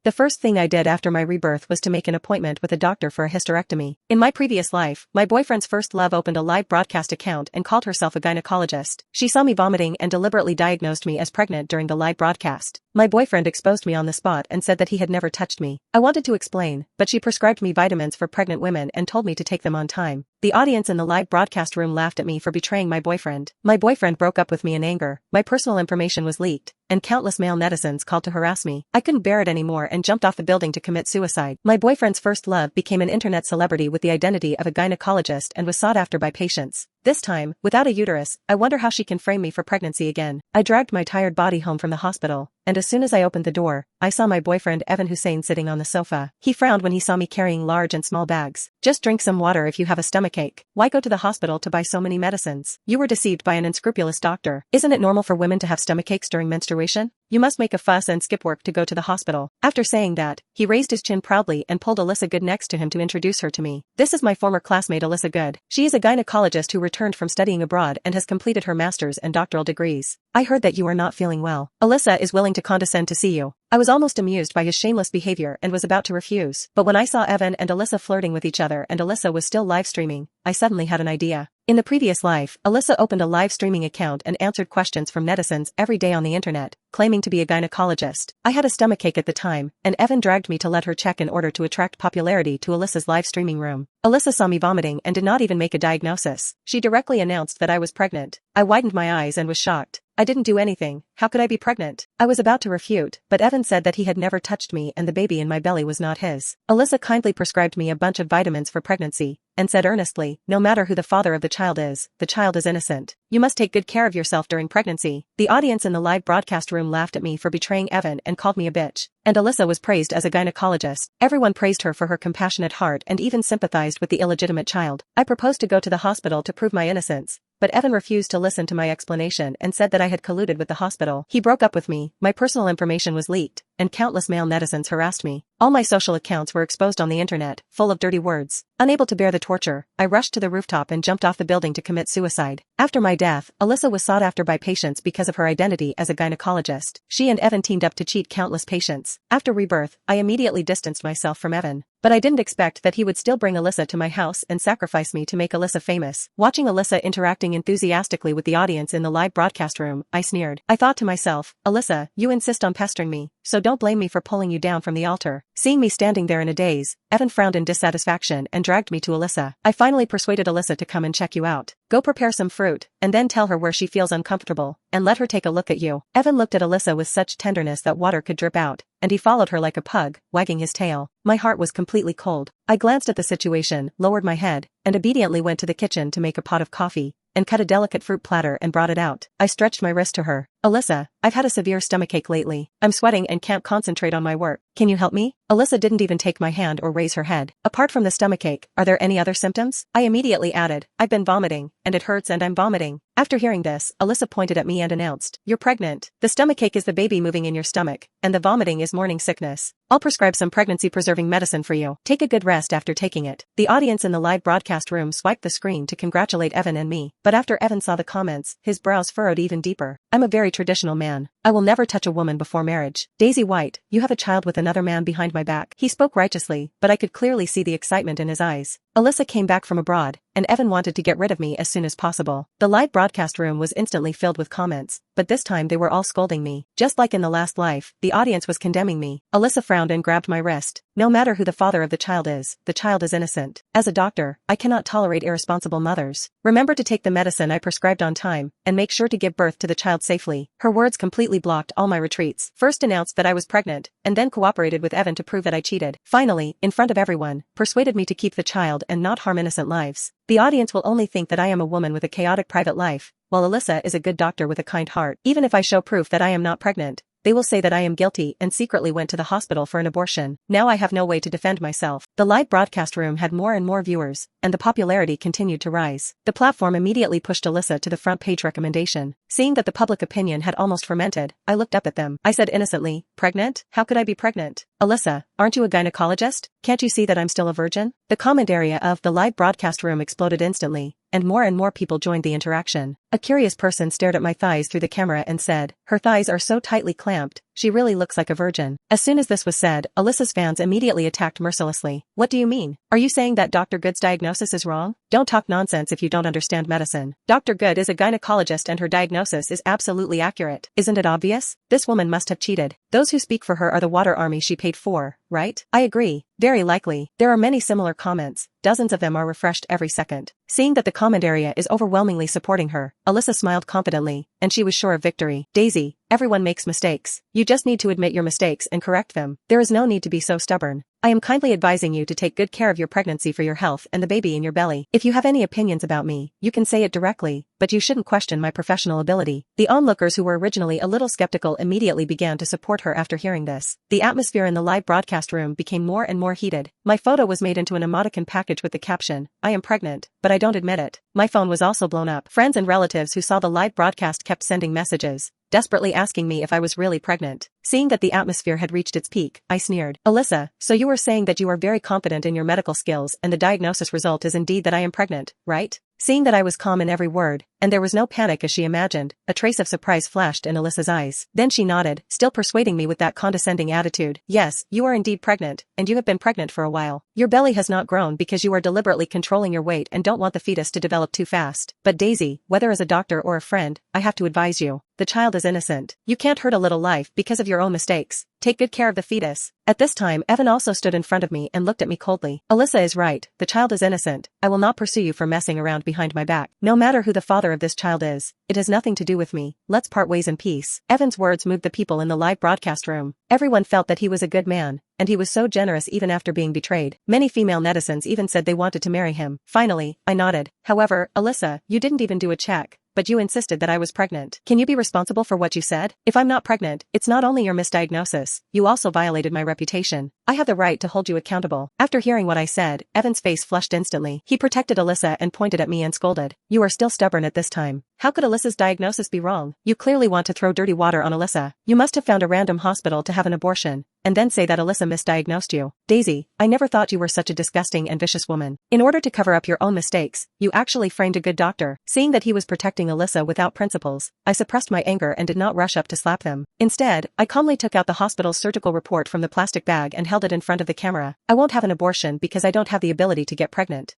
The first thing I did after my rebirth was to make an appointment with a doctor for a hysterectomy. In my previous life, my boyfriend's first love opened a live broadcast account and called herself a gynecologist. She saw me vomiting and deliberately diagnosed me as pregnant during the live broadcast. My boyfriend exposed me on the spot and said that he had never touched me. I wanted to explain, but she prescribed me vitamins for pregnant women and told me to take them on time. The audience in the live broadcast room laughed at me for betraying my boyfriend. My boyfriend broke up with me in anger. My personal information was leaked, and countless male netizens called to harass me. I couldn't bear it anymore and jumped off the building to commit suicide. My boyfriend's first love became an internet celebrity with the identity of a gynecologist and was sought after by patients. This time, without a uterus, I wonder how she can frame me for pregnancy again. I dragged my tired body home from the hospital, and as soon as I opened the door, I saw my boyfriend Evan Hussein sitting on the sofa. He frowned when he saw me carrying large and small bags. Just drink some water if you have a stomachache. Why go to the hospital to buy so many medicines? You were deceived by an unscrupulous doctor. Isn't it normal for women to have stomachaches during menstruation? You must make a fuss and skip work to go to the hospital. After saying that, he raised his chin proudly and pulled Alyssa Good next to him to introduce her to me. This is my former classmate Alyssa Good. She is a gynecologist who returned from studying abroad and has completed her master's and doctoral degrees. I heard that you are not feeling well. Alyssa is willing to condescend to see you. I was almost amused by his shameless behavior and was about to refuse. But when I saw Evan and Alyssa flirting with each other and Alyssa was still live streaming, I suddenly had an idea. In the previous life, Alyssa opened a live streaming account and answered questions from netizens every day on the internet, claiming to be a gynecologist. I had a stomachache at the time, and Evan dragged me to let her check in order to attract popularity to Alyssa's live streaming room. Alyssa saw me vomiting and did not even make a diagnosis. She directly announced that I was pregnant. I widened my eyes and was shocked. I didn't do anything. How could I be pregnant? I was about to refute, but Evan said that he had never touched me and the baby in my belly was not his. Alyssa kindly prescribed me a bunch of vitamins for pregnancy, and said earnestly, no matter who the father of the child is innocent. You must take good care of yourself during pregnancy. The audience in the live broadcast room laughed at me for betraying Evan and called me a bitch. And Alyssa was praised as a gynecologist. Everyone praised her for her compassionate heart and even sympathized with the illegitimate child. I proposed to go to the hospital to prove my innocence, but Evan refused to listen to my explanation and said that I had colluded with the hospital. He broke up with me, my personal information was leaked, and countless male netizens harassed me. All my social accounts were exposed on the internet, full of dirty words. Unable to bear the torture, I rushed to the rooftop and jumped off the building to commit suicide. After my death, Alyssa was sought after by patients because of her identity as a gynecologist. She and Evan teamed up to cheat countless patients. After rebirth, I immediately distanced myself from Evan. But I didn't expect that he would still bring Alyssa to my house and sacrifice me to make Alyssa famous. Watching Alyssa interacting enthusiastically with the audience in the live broadcast room, I sneered. I thought to myself, Alyssa, you insist on pestering me, so don't blame me for pulling you down from the altar. Seeing me standing there in a daze, Evan frowned in dissatisfaction and dragged me to Alyssa. I finally persuaded Alyssa to come and check you out. Go prepare some fruit, and then tell her where she feels uncomfortable, and let her take a look at you. Evan looked at Alyssa with such tenderness that water could drip out, and he followed her like a pug, wagging his tail. My heart was completely cold. I glanced at the situation, lowered my head, and obediently went to the kitchen to make a pot of coffee, and cut a delicate fruit platter and brought it out. I stretched my wrist to her. Alyssa, I've had a severe stomachache lately. I'm sweating and can't concentrate on my work. Can you help me? Alyssa didn't even take my hand or raise her head. Apart from the stomachache, are there any other symptoms? I immediately added, I've been vomiting, and it hurts and I'm vomiting. After hearing this, Alyssa pointed at me and announced, you're pregnant. The stomachache is the baby moving in your stomach, and the vomiting is morning sickness. I'll prescribe some pregnancy-preserving medicine for you. Take a good rest after taking it. The audience in the live broadcast room swiped the screen to congratulate Evan and me, but after Evan saw the comments, his brows furrowed even deeper. I'm a very traditional man. I will never touch a woman before marriage. Daisy White, you have a child with another man behind my back. He spoke righteously, but I could clearly see the excitement in his eyes. Alyssa came back from abroad, and Evan wanted to get rid of me as soon as possible. The live broadcast room was instantly filled with comments, but this time they were all scolding me. Just like in the last life, the audience was condemning me. Alyssa frowned and grabbed my wrist. No matter who the father of the child is innocent. As a doctor, I cannot tolerate irresponsible mothers. Remember to take the medicine I prescribed on time, and make sure to give birth to the child safely. Her words completely blocked all my retreats. First announced that I was pregnant, and then cooperated with Evan to prove that I cheated. Finally, in front of everyone, persuaded me to keep the child and not harm innocent lives. The audience will only think that I am a woman with a chaotic private life, while Alyssa is a good doctor with a kind heart. Even if I show proof that I am not pregnant, they will say that I am guilty and secretly went to the hospital for an abortion. Now I have no way to defend myself. The live broadcast room had more and more viewers, and the popularity continued to rise. The platform immediately pushed Alyssa to the front page recommendation. Seeing that the public opinion had almost fermented, I looked up at them. I said innocently, pregnant? How could I be pregnant? Alyssa, aren't you a gynecologist? Can't you see that I'm still a virgin? The comment area of the live broadcast room exploded instantly, and more people joined the interaction. A curious person stared at my thighs through the camera and said, her thighs are so tightly clamped, She really looks like a virgin. As soon as this was said, Alyssa's fans immediately attacked mercilessly. What do you mean? Are you saying that Dr. Good's diagnosis is wrong? Don't talk nonsense if you don't understand medicine. Dr. Good is a gynecologist and her diagnosis is absolutely accurate. Isn't it obvious? This woman must have cheated. Those who speak for her are the water army she paid for, right? I agree. Very likely. There are many similar comments. Dozens of them are refreshed every second. Seeing that the comment area is overwhelmingly supporting her, Alyssa smiled confidently, and she was sure of victory. Daisy, everyone makes mistakes. You just need to admit your mistakes and correct them. There is no need to be so stubborn. I am kindly advising you to take good care of your pregnancy for your health and the baby in your belly. If you have any opinions about me, you can say it directly, but you shouldn't question my professional ability. The onlookers who were originally a little skeptical immediately began to support her after hearing this. The atmosphere in the live broadcast room became more and more heated. My photo was made into an emoticon package with the caption, "I am pregnant, but I don't admit it." My phone was also blown up. Friends and relatives who saw the live broadcast kept sending messages, desperately asking me if I was really pregnant. Seeing that the atmosphere had reached its peak, I sneered. Alyssa, so you were saying that you are very confident in your medical skills and the diagnosis result is indeed that I am pregnant, right? Seeing that I was calm in every word, and there was no panic as she imagined, a trace of surprise flashed in Alyssa's eyes. Then she nodded, still persuading me with that condescending attitude. Yes, you are indeed pregnant, and you have been pregnant for a while. Your belly has not grown because you are deliberately controlling your weight and don't want the fetus to develop too fast. But Daisy, whether as a doctor or a friend, I have to advise you. The child is innocent. You can't hurt a little life because of your own mistakes. Take good care of the fetus. At this time, Evan also stood in front of me and looked at me coldly. Alyssa is right. The child is innocent. I will not pursue you for messing around behind my back. No matter who the father of this child is, it has nothing to do with me. Let's part ways in peace. Evan's words moved the people in the live broadcast room. Everyone felt that he was a good man, and he was so generous even after being betrayed. Many female netizens even said they wanted to marry him. Finally, I nodded. However, Alyssa, you didn't even do a check. But you insisted that I was pregnant. Can you be responsible for what you said? If I'm not pregnant, it's not only your misdiagnosis, you also violated my reputation. I have the right to hold you accountable. After hearing what I said, Evan's face flushed instantly. He protected Alyssa and pointed at me and scolded. You are still stubborn at this time. How could Alyssa's diagnosis be wrong? You clearly want to throw dirty water on Alyssa. You must have found a random hospital to have an abortion, and then say that Alyssa misdiagnosed you. Daisy, I never thought you were such a disgusting and vicious woman. In order to cover up your own mistakes, you actually framed a good doctor. Seeing that he was protecting Alyssa without principles, I suppressed my anger and did not rush up to slap them. Instead, I calmly took out the hospital's surgical report from the plastic bag and held it in front of the camera. I won't have an abortion because I don't have the ability to get pregnant.